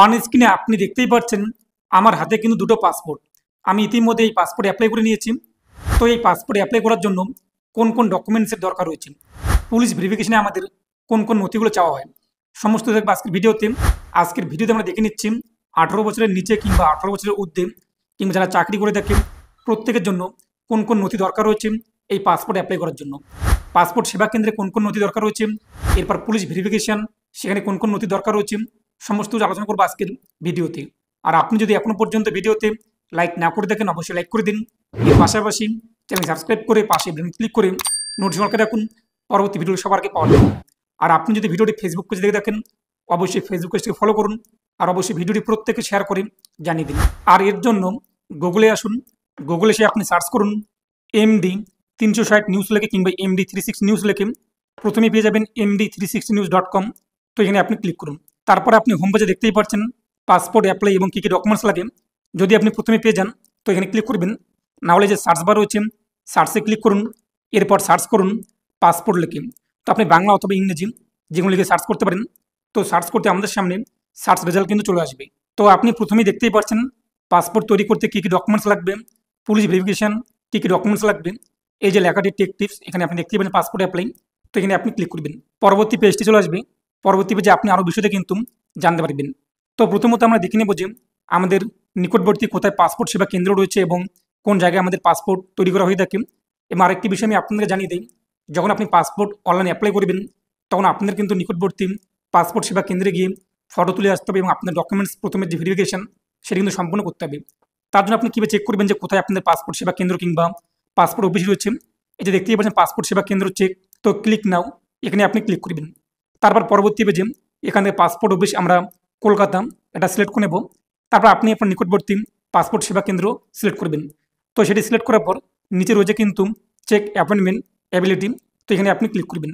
On স্ক্রিনে আপনি দেখতেই পাচ্ছেন আমার হাতে কিন্তু দুটো পাসপোর্ট। আমি ইতিমধ্যে এই পাসপোর্ট অ্যাপ্লাই করে নিয়েছি। তো এই পাসপোর্ট অ্যাপ্লাই করার জন্য কোন কোন ডকুমেন্টসের দরকার রয়েছে, পুলিশ ভেরিফিকেশনে আমাদের কোন কোন নথিগুলো চাওয়া হয়, সমস্ত দেখবো আজকের ভিডিওতে। আজকের ভিডিওতে আমরা দেখে নিচ্ছি 18 বছরের নিচে কিংবা 18 বছরের ঊর্ধ্বে কিংবা যারা চাকরি করে থাকে প্রত্যেকের জন্য কোন কোন নথি দরকার রয়েছে এই পাসপোর্ট অ্যাপ্লাই করার জন্য। পাসপোর্ট সেবা কেন্দ্রে কোন কোন নথি দরকার রয়েছে, এরপর পুলিশ ভেরিফিকেশন সেখানে কোন কোন নথি দরকার রয়েছে, সমস্ত কিছু আলোচনা করবো আজকের ভিডিওতে। আর আপনি যদি এখনো পর্যন্ত ভিডিওতে লাইক না করে দেখেন অবশ্যই লাইক করে দিন। এর পাশাপাশি চ্যানেল সাবস্ক্রাইব করে পাশে বেল ক্লিক করে নোটিফিকেশন রাখুন পরবর্তী ভিডিও সবার আগে পাওয়ার জন্য। আর আপনি যদি ভিডিওটি ফেসবুক পেজে দেখে দেখেন অবশ্যই ফেসবুক পেজটিকে ফলো করুন আর অবশ্যই ভিডিওটি প্রত্যেকে শেয়ার করে জানিয়ে দিন। আর এর জন্য গুগলে আসুন, গুগলে এসে আপনি সার্চ করুন MD 360 নিউজ লেখে কিংবা MD 360 নিউজ লেখে প্রথমেই পেয়ে যাবেন MD360news.com। তো এখানে আপনি ক্লিক করুন। তারপর আপনি হোম পেজে দেখতেই পাচ্ছেন পাসপোর্ট অ্যাপ্লাই এবং কী কী ডকুমেন্টস লাগে। যদি আপনি প্রথমে পেয়ে যান তো এখানে ক্লিক করবেন, না হলে যে সার্চ বার রয়েছে সার্চে ক্লিক করুন, এরপর সার্চ করুন পাসপোর্ট লিখে। তো আপনি বাংলা অথবা ইংরেজি যেগুলো লিখে সার্চ করতে পারেন। তো সার্চ করতে আমাদের সামনে সার্চ রেজাল্ট কিন্তু চলে আসবে। তো আপনি প্রথমেই দেখতেই পাচ্ছেন পাসপোর্ট তৈরি করতে কী কী ডকুমেন্টস লাগবে, পুলিশ ভেরিফিকেশন কী কী ডকুমেন্টস লাগবে, এই যে লেখাটি টেক টিপস এখানে আপনি দেখতেই পাবেন পাসপোর্ট অ্যাপ্লাই। তো এখানে আপনি ক্লিক করবেন, পরবর্তী পেজটি চলে আসবে। পরবর্তী পেজে আপনি আরও বিষয়টা কিন্তু জানতে পারবেন। তো প্রথমত আমরা দেখে নেব যে আমাদের নিকটবর্তী কোথায় পাসপোর্ট সেবা কেন্দ্র রয়েছে এবং কোন জায়গায় আমাদের পাসপোর্ট তৈরি করা হয়ে থাকে। এবং আরেকটি বিষয় আমি আপনাদের জানিয়ে দিই, যখন আপনি পাসপোর্ট অনলাইনে অ্যাপ্লাই করবেন তখন আপনাদের কিন্তু নিকটবর্তী পাসপোর্ট সেবা কেন্দ্রে গিয়ে ফটো তুলে আসতে হবে এবং আপনার ডকুমেন্টস প্রথমে যে ভেরিফিকেশন সেটা কিন্তু সম্পূর্ণ করতে হবে। তার জন্য আপনি কীভাবে চেক করবেন যে কোথায় আপনাদের পাসপোর্ট সেবা কেন্দ্র কিংবা পাসপোর্ট অফিস রয়েছে, এই যে দেখতেই পাচ্ছেন পাসপোর্ট সেবা কেন্দ্র চেক। তো ক্লিক নাও এখানে আপনি ক্লিক করবেন। তারপর পরবর্তী পেজে এখানে পাসপোর্ট অফিস আমরা কলকাতা এটা সিলেক্ট করে নেব। তারপর আপনি আপনার নিকটবর্তী পাসপোর্ট সেবা কেন্দ্র সিলেক্ট করবেন। তো সেটি সিলেক্ট করার পর নিচে রয়েছে কিন্তু চেক অ্যাপয়েন্টমেন্ট অ্যাবিলিটি। তো এখানে আপনি ক্লিক করবেন।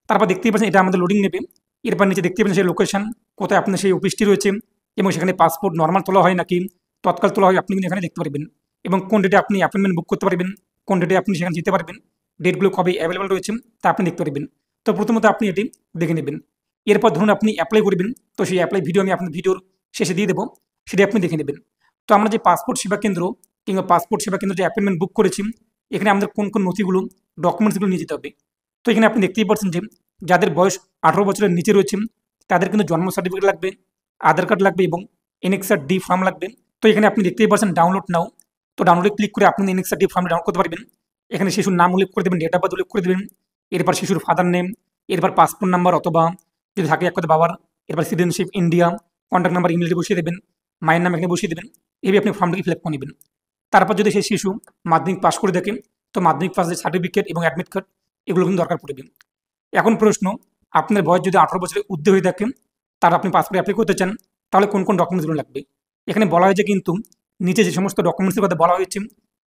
তারপর দেখতেই পাচ্ছেন এটা আমাদের লোডিং নেবে। এরপর নিচে দেখতে পাচ্ছেন সেই লোকেশন কোথায় আপনার সেই অফিসটি রয়েছে এবং সেখানে পাসপোর্ট নর্মাল তোলা হয় নাকি তৎকাল তোলা হয় আপনি কিন্তু এখানে দেখতে পারবেন। এবং কোন ডেটে আপনি অ্যাপয়েন্টমেন্ট বুক করতে পারবেন, কোন ডেটে আপনি সেখানে যেতে পারবেন, ডেটগুলো কবে অ্যাভেলেবল রয়েছে তা আপনি দেখতে পারবেন। তো প্রথমত আপনি এটি দেখে নেবেন। এরপর ধরুন আপনি অ্যাপ্লাই করবেন, তো সেই অ্যাপ্লাই ভিডিও আমি আপনার ভিডিওর শেষে দিয়ে দেবো, সেটি আপনি দেখে নেবেন। তো আমরা যে পাসপোর্ট সেবা কেন্দ্র কিংবা পাসপোর্ট সেবা কেন্দ্র যে অ্যাপয়েন্টমেন্ট বুক করেছি এখানে আমাদের কোন কোন নথিগুলো ডকুমেন্টসগুলো নিয়ে যেতে হবে। তো এখানে আপনি দেখতেই পাচ্ছেন যে যাদের বয়স 18 বছরের নিচে রয়েছে তাদের কিন্তু জন্ম সার্টিফিকেট লাগবে, আধার কার্ড লাগবে এবং এনএক্সআর ডি ফর্ম লাগবে। তো এখানে আপনি দেখতেই পাচ্ছেন ডাউনলোড নাও। তো ডাউনলোডে ক্লিক করে আপনি এনএক্সআর ডি ফর্ম ডাউনলোড করতে পারবেন। এখানে শিশুর নাম উল্লেখ করে দেবেন, ডেট অফ বার্থ উল্লেখ করে দেবেন, এরপর শিশুর ফাদার নেম, এরপর পাসপোর্ট নাম্বার অথবা যদি থাকে এক কথা বাবার, এরপর সিটিজেনশিপ ইন্ডিয়া, কন্ট্যাক্ট নাম্বার ইমেলটি বসিয়ে দেবেন, মায়ের নাম এখানে বসিয়ে দেবেন। এইভাবে আপনি ফর্মটিকে ফিল আপ করে নেবেন। তারপর যদি সেই শিশু মাধ্যমিক পাস করে দেখেন তো মাধ্যমিক পাসের সার্টিফিকেট এবং অ্যাডমিট কার্ড এগুলো কিন্তু দরকার পড়বে। এখন প্রশ্ন, আপনার বয়স যদি 18 বছরের ঊর্ধ্বে হয়ে থাকে তার আপনি পাসপোর্ট অ্যাপ্লাই করতে চান তাহলে কোন কোন ডকুমেন্টসগুলো লাগবে। এখানে বলা হয়েছে কিন্তু নিচে যে সমস্ত ডকুমেন্টসের কথা বলা হয়েছে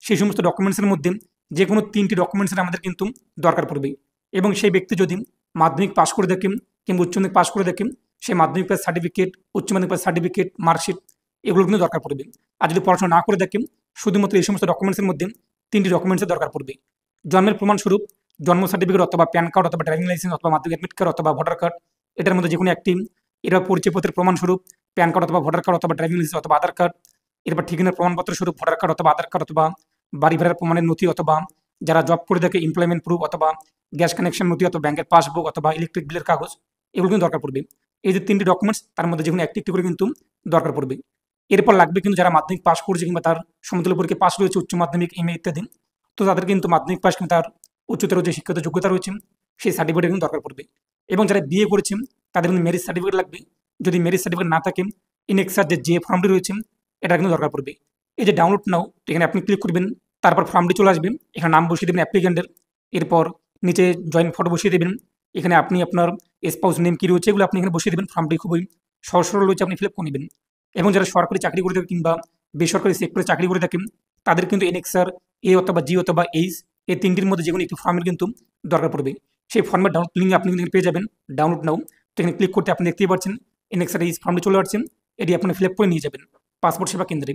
সেই সমস্ত ডকুমেন্টসের মধ্যে যে কোনো 3টি ডকুমেন্টসের আমাদের কিন্তু দরকার পড়বে। এবং সেই ব্যক্তি যদি মাধ্যমিক পাস করে দেখেন কিংবা উচ্চ মাধ্যমিক পাস করে দেখেন সেই মাধ্যমিক পাস সার্টিফিকেট, উচ্চ মাধ্যমিক পাস সার্টিফিকেট, মার্কশিট এগুলো কিন্তু দরকার পড়বে। আর যদি পড়াশোনা না করে দেখেন শুধুমাত্র এই সমস্ত ডকুমেন্টসের মধ্যে 3টি ডকুমেন্টসের দরকার পড়বে। জন্মের প্রমাণস্বরূপ জন্ম সার্টিফিকেট অথবা প্যান কার্ড অথবা ড্রাইভিং লাইসেন্স অথবা মাধ্যমিক অ্যাডমিট কার্ড অথবা ভোটার কার্ড এটার মধ্যে যে কোনো একটি। এরপর পরিচয়পত্রের প্রমাণস্বরূপ প্যান কার্ড অথবা ভোটার কার্ড অথবা ড্রাইভিং লাইসেন্স অথবা আধার কার্ড। এরপর ঠিকানার প্রমাণপত্র স্বরূপ ভোটার কার্ড অথবা আধার কার্ড অথবা বাড়ি ভাড়ার প্রমাণের নথি অথবা যারা জব করে থাকে এমপ্লয়মেন্ট প্রুফ অথবা গ্যাস কানেকশন নথি অথবা ব্যাংকের পাসবুক অথবা ইলেকট্রিক বিলের কাগজ এগুলো কিন্তু দরকার পড়বে। এই যে 3টি ডকুমেন্টস তার মধ্যে যে কোনো একটি করে কিন্তু দরকার পড়বে। এরপর লাগবে কিন্তু যারা মাধ্যমিক পাস করছে কিংবা তার সমতুল্য পরীক্ষায় পাস রয়েছে উচ্চ মাধ্যমিক MA ইত্যাদি, তো তাদের কিন্তু মাধ্যমিক পাস কিংবা তার উচ্চতর যে শিক্ষাগত যোগ্যতা রয়েছে সেই সার্টিফিকেট কিন্তু দরকার পড়বে। এবং যারা বিয়ে করেছেন তাদের কিন্তু ম্যারেজ সার্টিফিকেট লাগবে। যদি ম্যারেজ সার্টিফিকেট না থাকে ইনএক্সার যে ফর্মটি রয়েছে এটা কিন্তু দরকার পড়বে। এই যে ডাউনলোড নাও এখানে আপনি ক্লিক করবেন, তারপর ফর্মটি চলে আসবে, এখানে নাম বসিয়ে দেবেন অ্যাপ্লিকেন্টের, এরপর নিচে জয়েন্ট ফটো বসিয়ে দেবেন, এখানে আপনি আপনার স্পাউস নেম কী রয়েছে এগুলো আপনি এখানে বসিয়ে দেবেন। ফর্মটি খুবই সহজ সরল রয়েছে, আপনি ফিল আপ করে নেবেন। এবং যারা সরকারি চাকরি করে থাকেন কিংবা বেসরকারি সেক্টরে চাকরি করে থাকেন তাদের কিন্তু এনএক্সার A অথবা G অথবা H এই 3টির মধ্যে যে কোনো একটি ফর্মের কিন্তু দরকার পড়বে। সেই ফর্মের ডাউনলোড লিঙ্ক আপনি কিন্তু পেয়ে যাবেন, ডাউনলোড নাও। তো এখানে ক্লিক করতে আপনি দেখতেই পাচ্ছেন এনএক্সার H ফর্মটি চলে আসছেন, এটি আপনি ফিল আপ করে নিয়ে যাবেন পাসপোর্ট সেবা কেন্দ্রে।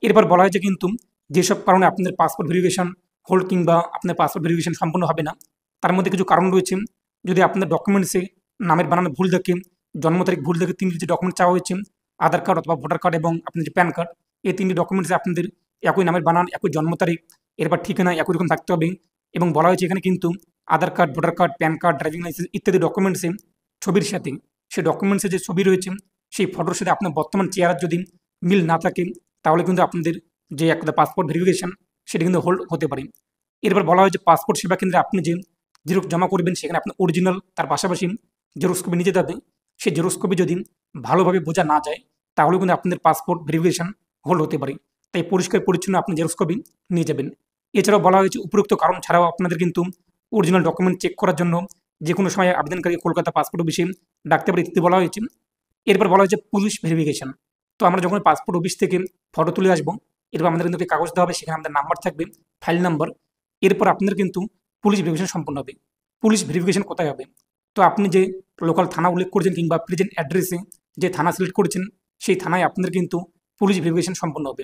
এরপর বলা হয়েছে কিন্তু যেসব কারণে আপনাদের পাসপোর্ট ভেরিফিকেশন হোল্ড কিংবা আপনার পাসপোর্ট ভেরিফিকেশন সম্পূর্ণ হবে না তার মধ্যে কিছু কারণ রয়েছে। যদি আপনার ডকুমেন্টসে নামের বানানো ভুল থাকে, জন্ম তারিখ ভুল থাকে, 3টি যে ডকুমেন্ট চাওয়া হয়েছে আধার কার্ড অথবা ভোটার কার্ড এবং আপনার যে প্যান কার্ড, এই 3টি ডকুমেন্টসে আপনাদের একই নামের বানান, একই জন্ম তারিখ, এরপর ঠিকানা একই রকম থাকতে হবে। এবং বলা হয়েছে এখানে কিন্তু Aadhaar card, voter card, PAN card, driving licence ইত্যাদি ডকুমেন্টসে ছবির সাথে সেই ডকুমেন্টসে যে ছবি রয়েছে সেই ফটোর সাথে আপনার বর্তমান চেহারার যদি মিল না থাকে, তাহলে কিন্তু আপনাদের যে একটা পাসপোর্ট ভেরিফিকেশন সেটা কিন্তু হোল্ড হতে পারে। এরপর বলা হয়েছে পাসপোর্ট সেবা কেন্দ্রে আপনি যে জেরক্স জমা করবেন সেখানে আপনার অরিজিনাল, তার পাশাপাশি জেরক্স কপি নিয়ে যেতে হবে। সেই জেরক্স কপি যদি ভালোভাবে বোঝা না যায় তাহলে কিন্তু আপনাদের পাসপোর্ট ভেরিফিকেশন হোল্ড হতে পারে। তাই পরিষ্কার পরিচ্ছন্ন আপনি জেরক্স কপি নিয়ে যাবেন। এছাড়াও বলা হয়েছে উপরোক্ত কারণ ছাড়াও আপনাদের কিন্তু অরিজিনাল ডকুমেন্ট চেক করার জন্য যে কোনো সময় আবেদনকারী কলকাতা পাসপোর্ট অফিসে ডাকতে পারে ইত্যাদি বলা হয়েছে। এরপর বলা হয়েছে পুলিশ ভেরিফিকেশন। তো আমরা যখন পাসপোর্ট অফিস থেকে ফটো তুলে আসবো, এরপর আমাদের কিন্তু একটি কাগজ দেওয়া হবে, সেখানে আমাদের নাম্বার থাকবে, ফাইল নাম্বার। এরপর আপনাদের কিন্তু পুলিশ ভেরিফিকেশন সম্পন্ন হবে। পুলিশ ভেরিফিকেশন কোথায় হবে? তো আপনি যে লোকাল থানা উল্লেখ করেছেন কিংবা প্রেজেন্ট অ্যাড্রেসে যে থানা সিলেক্ট করেছেন সেই থানায় আপনাদের কিন্তু পুলিশ ভেরিফিকেশন সম্পন্ন হবে।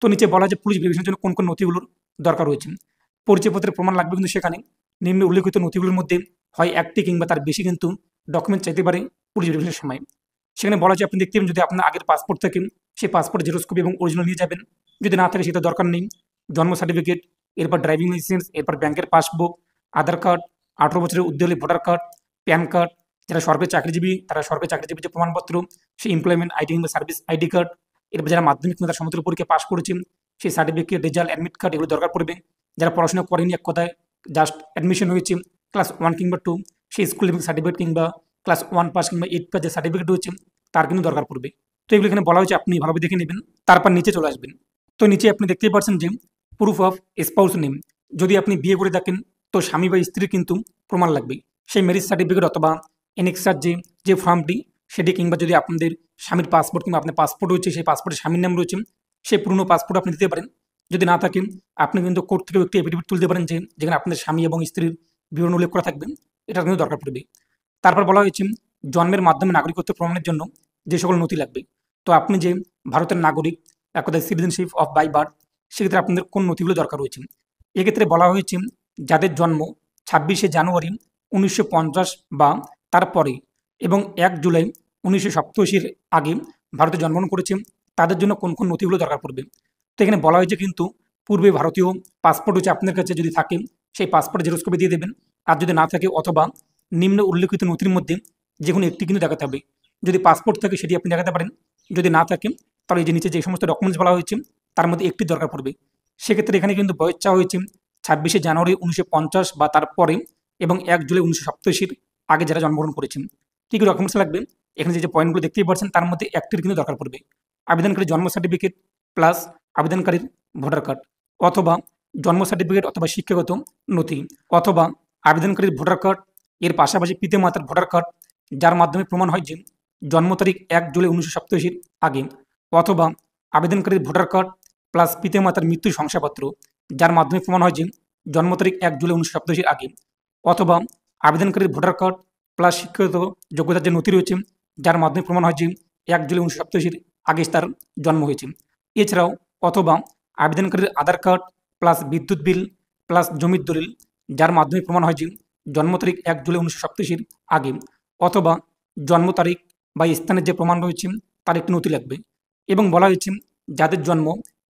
তো নিচে বলা যে পুলিশ ভেরিফিকেশনের জন্য কোন কোন নথিগুলোর দরকার রয়েছে। পরিচয়পত্রের প্রমাণ লাগবে, কিন্তু সেখানে নিম্ন উল্লেখিত নথিগুলোর মধ্যে হয় একটি কিংবা তার বেশি কিন্তু ডকুমেন্ট চাইতে পারে পুলিশ ভেরিফিকেশনের সময়। সেখানে বলা যায় আপনি দেখতে পাবেন যদি আপনার আগের পাসপোর্ট থাকে সেই পাসপোর্ট জেরক্স কপি এবং অরিজিনাল নিয়ে যাবেন। যদি না থাকে সেটা দরকার নেই। জন্ম সার্টিফিকেট, এরপর ড্রাইভিং লাইসেন্স, এরপর ব্যাংকের পাসবুক, আধার কার্ড, 18 বছরের ঊর্ধ্বে হলে ভোটার কার্ড, প্যান কার্ড, যারা সরকারি চাকরিজীবী তারা সরকারি চাকরিজীবী যে প্রমাণপত্র, সেই এমপ্লয়মেন্ট আইডি কিংবা সার্ভিস আইডি কার্ড, এরপর যারা মাধ্যমিক কিংবা তার সমতুল্য পরীক্ষা পাস করেছেন সেই সার্টিফিকেট, রেজাল্ট, অ্যাডমিট কার্ড এগুলো দরকার পড়বে। যারা পড়াশোনা করেনি, এক কথায় জাস্ট অ্যাডমিশন হয়েছে ক্লাস 1 কিংবা 2, সেই স্কুল লিভিং সার্টিফিকেট কিংবা ক্লাস 1 পাস কিংবা 8 পাস যে সার্টিফিকেট রয়েছে তার কিন্তু দরকার পড়বে। তো এগুলো এখানে বলা হয়েছে আপনি ভালোভাবে দেখে নেবেন, তারপর নিচে চলে আসবেন। তো নিচে আপনি দেখতেই পাচ্ছেন যে প্রুফ অফ স্পাউস নেম। যদি আপনি বিয়ে করে থাকেন তো স্বামী বা স্ত্রীর কিন্তু প্রমাণ লাগবে। সেই ম্যারেজ সার্টিফিকেট অথবা এনেক্সার যে ফর্মটি সেটি, কিংবা যদি আপনাদের স্বামীর পাসপোর্ট কিংবা আপনার পাসপোর্ট রয়েছে সেই পাসপোর্টে স্বামীর নাম রয়েছে সেই পুরনো পাসপোর্ট আপনি দিতে পারেন। যদি না থাকে আপনি কিন্তু কোর্ট থেকেও একটি এফিডেভিট তুলতে পারেন যেখানে আপনাদের স্বামী এবং স্ত্রীর বিবরণ উল্লেখ করা থাকবে, এটা কিন্তু দরকার পড়বে। তারপর বলা হয়েছে জন্মের মাধ্যমে নাগরিকত্ব প্রমাণের জন্য যে সকল নথি লাগবে। তো আপনি যে ভারতের নাগরিক, এক কথায় সিটিজেনশিপ অফ বাই বার্থ, সেক্ষেত্রে আপনাদের কোন নথিগুলো দরকার রয়েছে। এক্ষেত্রে বলা হয়েছে যাদের জন্ম 26শে জানুয়ারি 1950 বা তারপরে এবং 1 জুলাই 1987 আগে ভারতে জন্মগ্রহণ করেছে তাদের জন্য কোন কোন নথিগুলো দরকার পড়বে। তো এখানে বলা হয়েছে কিন্তু পূর্বে ভারতীয় পাসপোর্ট হচ্ছে আপনার কাছে যদি থাকে সেই পাসপোর্ট জেরক্স কপি দিয়ে দেবেন, আর যদি না থাকে অথবা নিম্ন উল্লেখিত নথির মধ্যে যে কোনো একটি কিন্তু দেখাতে হবে। যদি পাসপোর্ট থাকে সেটি আপনি দেখাতে পারেন, যদি না থাকে তাহলে এই যে নিচে যে সমস্ত ডকুমেন্টস বলা হয়েছে তার মধ্যে একটি দরকার পড়বে। সেক্ষেত্রে এখানে কিন্তু বয়স চাওয়া হয়েছে 26শে জানুয়ারি 1950 বা তারপরে এবং 1 জুলাই 1987 আগে যারা জন্মগ্রহণ করেছেন। কী কী ডকুমেন্টস লাগবে এখানে যে পয়েন্টগুলো দেখতেই পাচ্ছেন তার মধ্যে একটির কিন্তু দরকার পড়বে। আবেদনকারীর জন্ম সার্টিফিকেট প্লাস আবেদনকারীর ভোটার কার্ড, অথবা জন্ম সার্টিফিকেট অথবা শিক্ষাগত নথি, অথবা আবেদনকারীর ভোটার কার্ড এর পাশাপাশি পিতামাতার ভোটার কার্ড যার মাধ্যমে প্রমাণ হয় যে জন্ম তারিখ 1 জুলাই 1987 আগে, অথবা আবেদনকারীর ভোটার কার্ড প্লাস পিতামাতার মৃত্যু শংসাপত্র যার মাধ্যমে প্রমাণ হয় যে জন্ম তারিখ 1 জুলাই 1987 আগে, অথবা আবেদনকারীর ভোটার কার্ড প্লাস শিক্ষাগত যোগ্যতার যে নথি রয়েছে যার মাধ্যমে প্রমাণ হয় যে 1 জুলাই 1987 আগে তার জন্ম হয়েছে। এছাড়াও অথবা আবেদনকারীর আধার কার্ড প্লাস বিদ্যুৎ বিল প্লাস জমির দলিল যার মাধ্যমে প্রমাণ হয় যে জন্ম তারিখ 1 জুলাই 1987 আগে, অথবা জন্ম তারিখ বা স্থানের যে প্রমাণ রয়েছে তার একটি নথি লাগবে। এবং বলা হয়েছে যাদের জন্ম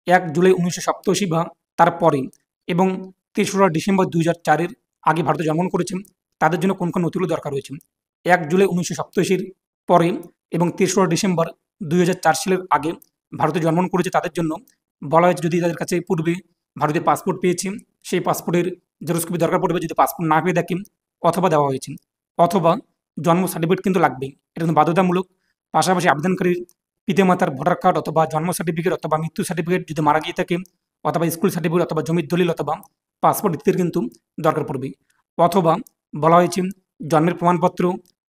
1 জুলাই 1987 বা তারপরে এবং 3রা ডিসেম্বর 2004 আগে ভারতে জন্মগ্রহণ করেছেন তাদের জন্য কোন কোন নথিগুলো দরকার রয়েছে। 1 জুলাই 1987 পরে এবং 3রা ডিসেম্বর 2004 সালের আগে ভারতে জন্মগ্রহণ করেছে তাদের জন্য বলা হয়েছে যদি তাদের কাছে পূর্বে ভারতীয় পাসপোর্ট পেয়েছে সেই পাসপোর্টের জেরক্স কপি দরকার পড়বে যদি পাসপোর্ট না পেয়ে থাকেন, অথবা দেওয়া হয়েছে, অথবা জন্ম সার্টিফিকেট কিন্তু লাগবেই, এটা কিন্তু বাধ্যতামূলক। পাশাপাশি আবেদনকারীর পিতামাতার ভোটার কার্ড অথবা জন্ম সার্টিফিকেট অথবা মৃত্যু সার্টিফিকেট যদি মারা গিয়ে থাকে, অথবা স্কুল সার্টিফিকেট অথবা জমির দলিল অথবা পাসপোর্ট ইত্যাদির কিন্তু দরকার পড়বে। অথবা বলা হয়েছে জন্মের প্রমাণপত্র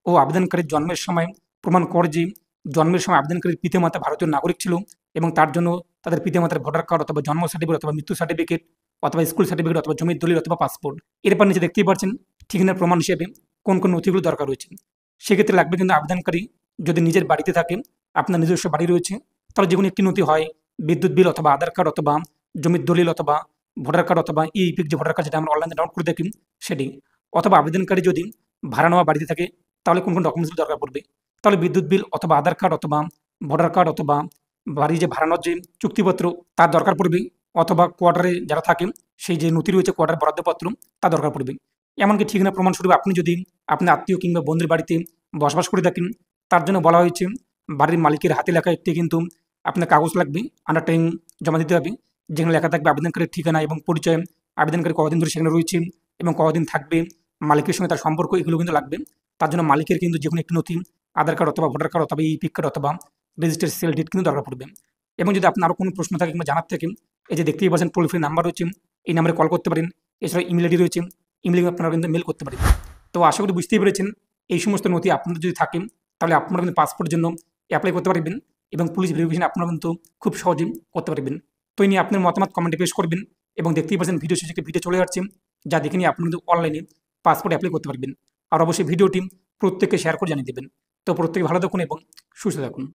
ও আবেদনকারীর জন্মের সময় প্রমাণ করে যে জন্মের সময় আবেদনকারীর পিতামাতা ভারতীয় নাগরিক ছিল এবং তার জন্য তাদের পিতামাতার ভোটার কার্ড অথবা জন্ম সার্টিফিকেট অথবা মৃত্যু সার্টিফিকেট অথবা স্কুল সার্টিফিকেট অথবা জমির দলিল অথবা পাসপোর্ট। এরপর নিচে দেখতেই পাচ্ছেন ঠিকানার প্রমাণ হিসেবে কোন কোন নথিগুলো দরকার রয়েছে। সেক্ষেত্রে লাগবে কিন্তু আবেদনকারী যদি নিজের বাড়িতে থাকে, আপনার নিজস্ব বাড়ি রয়েছে, তাহলে যে কোনো একটি নথি হয় বিদ্যুৎ বিল অথবা আধার কার্ড অথবা জমির দলিল অথবা ভোটার কার্ড অথবা ইপিক যে ভোটার কার্ড যেটা আমরা অনলাইনে ডাউনলোড করে থাকি সেটি, অথবা আবেদনকারী যদি ভাড়া নেওয়া বাড়িতে থাকে তাহলে কোন কোন ডকুমেন্টস দরকার পড়বে। তাহলে বিদ্যুৎ বিল অথবা আধার কার্ড অথবা ভোটার কার্ড অথবা বাড়ি যে ভাড়ানোর যে চুক্তিপত্র তার দরকার পড়বে, অথবা কোয়ার্টারে যারা থাকে সেই যে নথি রয়েছে কোয়ার্টার বরাদ্দপত্র তা দরকার পড়বে। এমনকি ঠিকানা প্রমাণস্বরূপ আপনি যদি আপনার আত্মীয় কিংবা বন্ধুর বাড়িতে বসবাস করে থাকেন, তার জন্য বলা হয়েছে বাড়ির মালিকের হাতে লেখা একটি কিন্তু আপনার কাগজ লাগবে, আন্ডারটেকিং জমা দিতে হবে, যেখানে লেখা থাকবে আবেদনকারীর ঠিকানা এবং পরিচয়, আবেদনকারী কতদিন ধরে সেখানে রয়েছে এবং কতদিন থাকবে, মালিকের সঙ্গে তার সম্পর্ক, এগুলো কিন্তু লাগবে। তার জন্য মালিকের কিন্তু যে কোনো একটি নথি, আধার কার্ড অথবা ভোটার কার্ড অথবা ইপিক কার্ড অথবা রেজিস্টার্ড সেল ডিট কিন্তু দরকার পড়বে। এবং যদি আপনার আরও কোনো প্রশ্ন থাকে কিংবা জানার থাকে, এই যে দেখতেই পাচ্ছেন টোল ফ্রি নাম্বার রয়েছে, এই নাম্বারে কল করতে পারেন। এছাড়া ইমেল আইডি রয়েছে, ইমেলে আপনারা কিন্তু মেল করতে পারেন। তো আশা করি বুঝতেই পেরেছেন, এই সমস্ত নথি আপনাদের যদি থাকেন তাহলে আপনারা কিন্তু পাসপোর্টের জন্য অ্যাপ্লাই করতে পারবেন এবং পুলিশ ভেরিফিকেশন আপনারা কিন্তু খুব সহজেই করতে পারবেন। তো এই নিয়ে আপনার মতামত কমেন্টে পেশ করবেন এবং দেখতেই পাচ্ছেন ভিডিও শেষে একটি ভিডিও চলে যাচ্ছে, যা দেখে নিয়ে আপনি কিন্তু অনলাইনে পাসপোর্ট অ্যাপ্লাই করতে পারবেন। আর অবশ্যই ভিডিওটি প্রত্যেককে শেয়ার করে জানিয়ে দেবেন। তো প্রত্যেকে ভালো থাকুন এবং সুস্থ থাকুন।